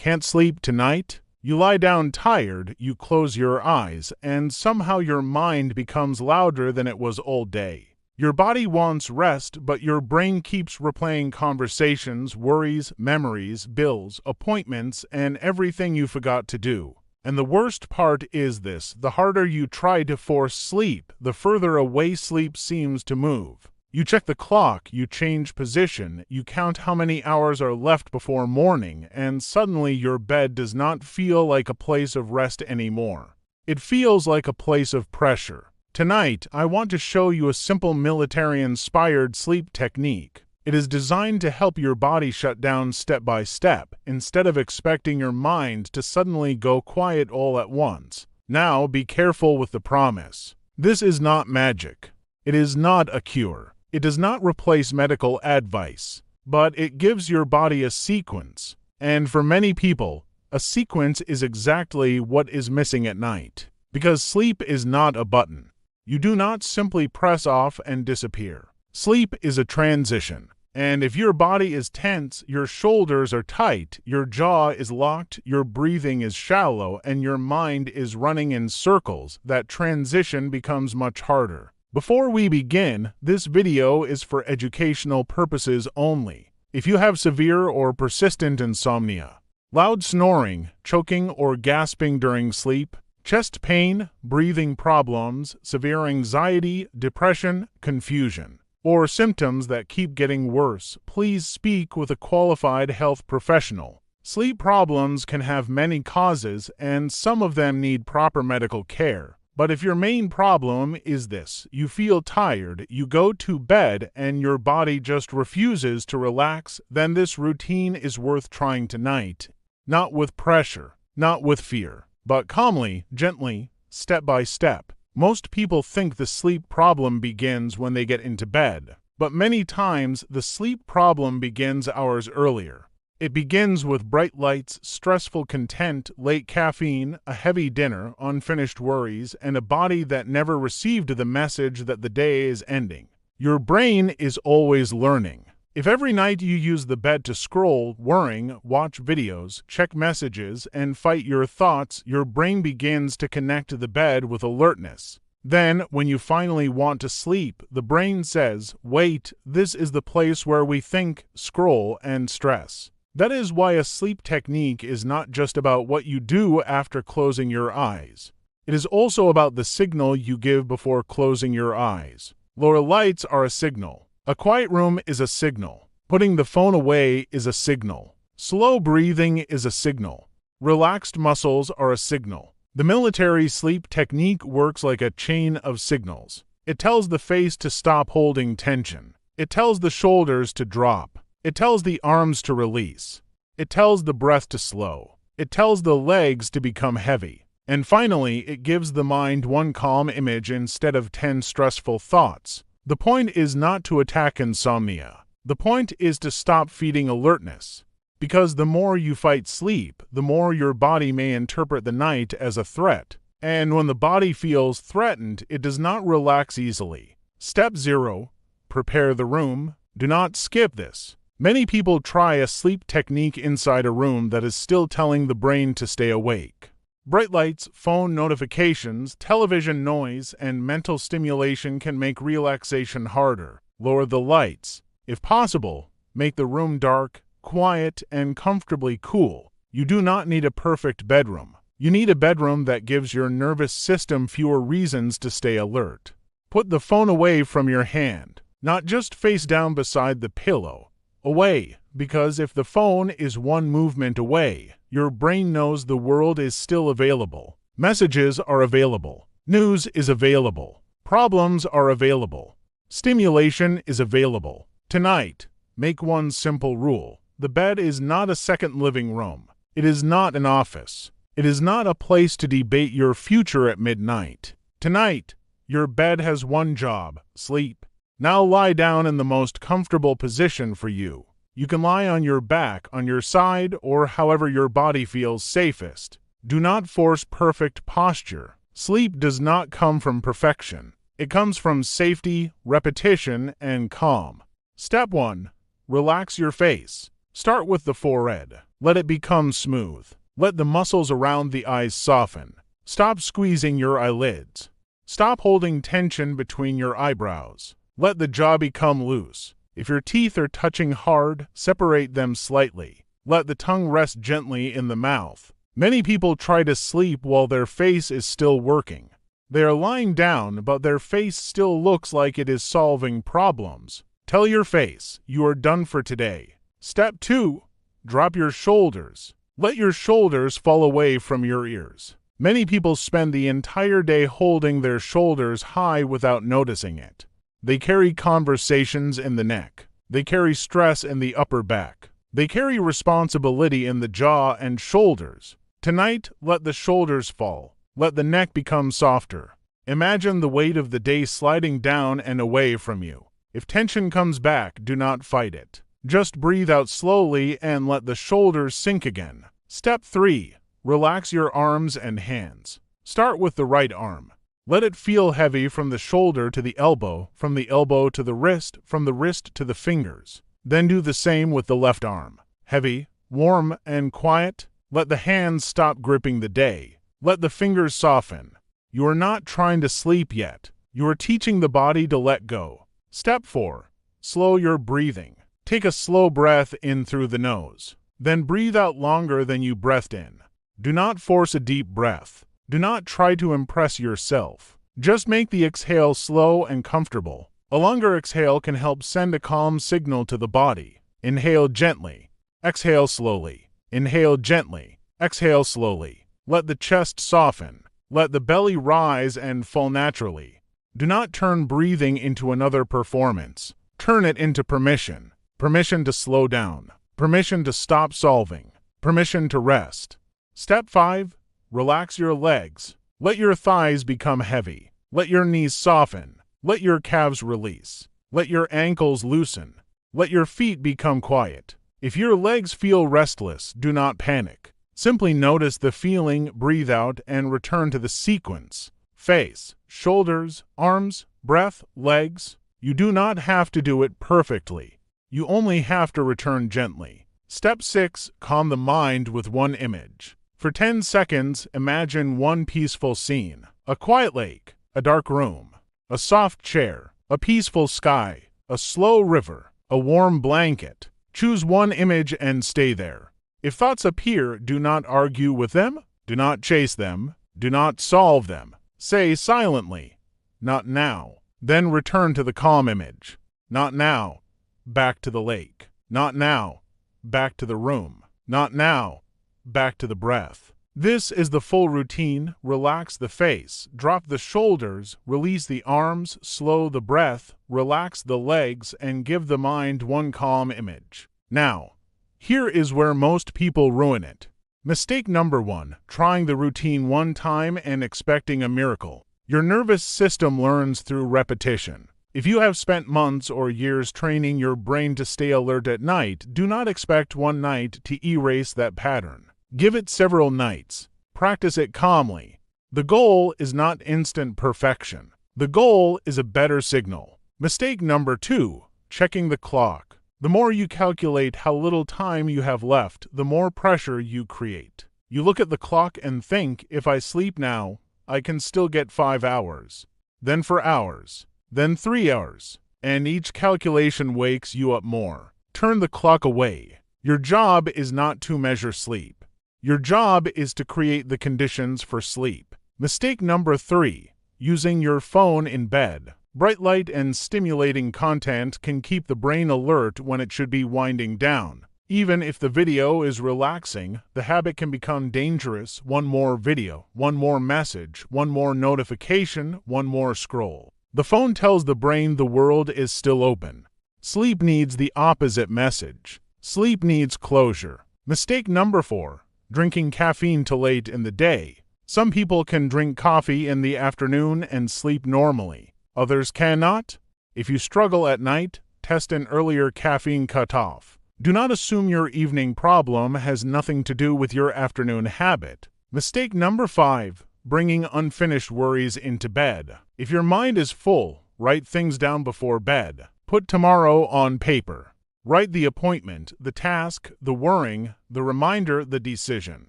Can't sleep tonight? You lie down tired, you close your eyes, and somehow your mind becomes louder than it was all day. Your body wants rest, but your brain keeps replaying conversations, worries, memories, bills, appointments, and everything you forgot to do. And the worst part is this: the harder you try to force sleep, the further away sleep seems to move. You check the clock, you change position, you count how many hours are left before morning, and suddenly your bed does not feel like a place of rest anymore. It feels like a place of pressure. Tonight, I want to show you a simple military-inspired sleep technique. It is designed to help your body shut down step by step, instead of expecting your mind to suddenly go quiet all at once. Now, be careful with the promise. This is not magic. It is not a cure. It does not replace medical advice, but it gives your body a sequence. And for many people, a sequence is exactly what is missing at night. Because sleep is not a button. You do not simply press off and disappear. Sleep is a transition. And if your body is tense, your shoulders are tight, your jaw is locked, your breathing is shallow, and your mind is running in circles, that transition becomes much harder. Before we begin, this video is for educational purposes only. If you have severe or persistent insomnia, loud snoring, choking or gasping during sleep, chest pain, breathing problems, severe anxiety, depression, confusion, or symptoms that keep getting worse, please speak with a qualified health professional. Sleep problems can have many causes, and some of them need proper medical care. But if your main problem is this: you feel tired, you go to bed, and your body just refuses to relax, then this routine is worth trying tonight. Not with pressure, not with fear, but calmly, gently, step by step. Most people think the sleep problem begins when they get into bed, but many times the sleep problem begins hours earlier. It begins with bright lights, stressful content, late caffeine, a heavy dinner, unfinished worries, and a body that never received the message that the day is ending. Your brain is always learning. If every night you use the bed to scroll, worrying, watch videos, check messages, and fight your thoughts, your brain begins to connect the bed with alertness. Then, when you finally want to sleep, the brain says, "Wait, this is the place where we think, scroll, and stress." That is why a sleep technique is not just about what you do after closing your eyes. It is also about the signal you give before closing your eyes. Lower lights are a signal. A quiet room is a signal. Putting the phone away is a signal. Slow breathing is a signal. Relaxed muscles are a signal. The military sleep technique works like a chain of signals. It tells the face to stop holding tension. It tells the shoulders to drop. It tells the arms to release. It tells the breath to slow. It tells the legs to become heavy. And finally, it gives the mind one calm image instead of 10 stressful thoughts. The point is not to attack insomnia. The point is to stop feeding alertness. Because the more you fight sleep, the more your body may interpret the night as a threat. And when the body feels threatened, it does not relax easily. Step 0. Prepare the room. Do not skip this. Many people try a sleep technique inside a room that is still telling the brain to stay awake. Bright lights, phone notifications, television noise, and mental stimulation can make relaxation harder. Lower the lights. If possible, make the room dark, quiet, and comfortably cool. You do not need a perfect bedroom. You need a bedroom that gives your nervous system fewer reasons to stay alert. Put the phone away from your hand, not just face down beside the pillow. Away, because if the phone is one movement away, your brain knows the world is still available. Messages are available. News is available. Problems are available. Stimulation is available. Tonight, make one simple rule. The bed is not a second living room. It is not an office. It is not a place to debate your future at midnight. Tonight, your bed has one job: sleep. Now lie down in the most comfortable position for you. You can lie on your back, on your side, or however your body feels safest. Do not force perfect posture. Sleep does not come from perfection. It comes from safety, repetition, and calm. Step 1. Relax your face. Start with the forehead. Let it become smooth. Let the muscles around the eyes soften. Stop squeezing your eyelids. Stop holding tension between your eyebrows. Let the jaw become loose. If your teeth are touching hard, separate them slightly. Let the tongue rest gently in the mouth. Many people try to sleep while their face is still working. They are lying down, but their face still looks like it is solving problems. Tell your face, you are done for today. Step 2. Drop your shoulders. Let your shoulders fall away from your ears. Many people spend the entire day holding their shoulders high without noticing it. They carry conversations in the neck. They carry stress in the upper back. They carry responsibility in the jaw and shoulders. Tonight, let the shoulders fall. Let the neck become softer. Imagine the weight of the day sliding down and away from you. If tension comes back, do not fight it. Just breathe out slowly and let the shoulders sink again. Step 3. Relax your arms and hands. Start with the right arm. Let it feel heavy from the shoulder to the elbow, from the elbow to the wrist, from the wrist to the fingers. Then do the same with the left arm. Heavy, warm, and quiet. Let the hands stop gripping the day. Let the fingers soften. You are not trying to sleep yet. You are teaching the body to let go. Step 4. Slow your breathing. Take a slow breath in through the nose. Then breathe out longer than you breathed in. Do not force a deep breath. Do not try to impress yourself. Just make the exhale slow and comfortable. A longer exhale can help send a calm signal to the body. Inhale gently. Exhale slowly. Inhale gently. Exhale slowly. Let the chest soften. Let the belly rise and fall naturally. Do not turn breathing into another performance. Turn it into permission. Permission to slow down. Permission to stop solving. Permission to rest. Step 5. Relax your legs. Let your thighs become heavy. Let your knees soften. Let your calves release. Let your ankles loosen. Let your feet become quiet. If your legs feel restless, do not panic. Simply notice the feeling, breathe out, and return to the sequence. Face, shoulders, arms, breath, legs. You do not have to do it perfectly. You only have to return gently. Step 6. Calm the mind with one image. For 10 seconds, imagine one peaceful scene. A quiet lake, a dark room, a soft chair, a peaceful sky, a slow river, a warm blanket. Choose one image and stay there. If thoughts appear, do not argue with them. Do not chase them. Do not solve them. Say silently, "Not now." Then return to the calm image. Not now. Back to the lake. Not now. Back to the room. Not now. Back to the breath. This is the full routine. Relax the face, drop the shoulders, release the arms, slow the breath, relax the legs, and give the mind one calm image. Now, here is where most people ruin it. Mistake number 1, trying the routine one time and expecting a miracle. Your nervous system learns through repetition. If you have spent months or years training your brain to stay alert at night, do not expect one night to erase that pattern. Give it several nights. Practice it calmly. The goal is not instant perfection. The goal is a better signal. Mistake number 2, checking the clock. The more you calculate how little time you have left, the more pressure you create. You look at the clock and think, if I sleep now, I can still get 5 hours. Then 4 hours. Then 3 hours. And each calculation wakes you up more. Turn the clock away. Your job is not to measure sleep. Your job is to create the conditions for sleep. Mistake number 3, using your phone in bed. Bright light and stimulating content can keep the brain alert when it should be winding down. Even if the video is relaxing, the habit can become dangerous. One more video, one more message, one more notification, one more scroll. The phone tells the brain the world is still open. Sleep needs the opposite message. Sleep needs closure. Mistake number 4, drinking caffeine too late in the day. Some people can drink coffee in the afternoon and sleep normally. Others cannot. If you struggle at night, test an earlier caffeine cutoff. Do not assume your evening problem has nothing to do with your afternoon habit. Mistake number 5, bringing unfinished worries into bed. If your mind is full, write things down before bed. Put tomorrow on paper. Write the appointment, the task, the worrying, the reminder, the decision.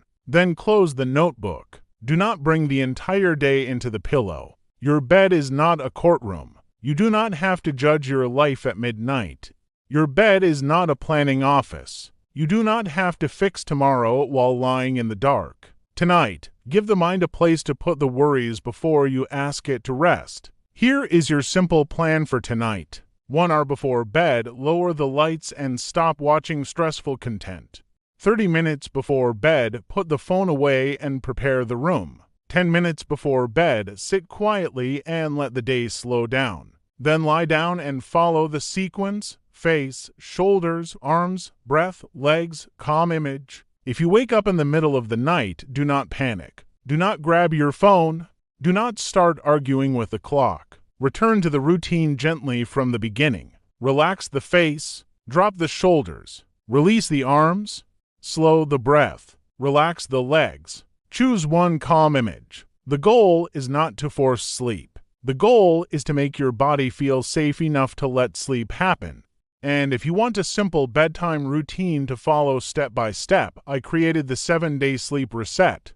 Then close the notebook. Do not bring the entire day into the pillow. Your bed is not a courtroom. You do not have to judge your life at midnight. Your bed is not a planning office. You do not have to fix tomorrow while lying in the dark. Tonight, give the mind a place to put the worries before you ask it to rest. Here is your simple plan for tonight. 1 hour before bed, lower the lights and stop watching stressful content. 30 minutes before bed, put the phone away and prepare the room. 10 minutes before bed, sit quietly and let the day slow down. Then lie down and follow the sequence: face, shoulders, arms, breath, legs, calm image. If you wake up in the middle of the night, do not panic. Do not grab your phone. Do not start arguing with the clock. Return to the routine gently from the beginning. Relax the face. Drop the shoulders. Release the arms. Slow the breath. Relax the legs. Choose one calm image. The goal is not to force sleep. The goal is to make your body feel safe enough to let sleep happen. And if you want a simple bedtime routine to follow step by step, I created the 7-day sleep reset.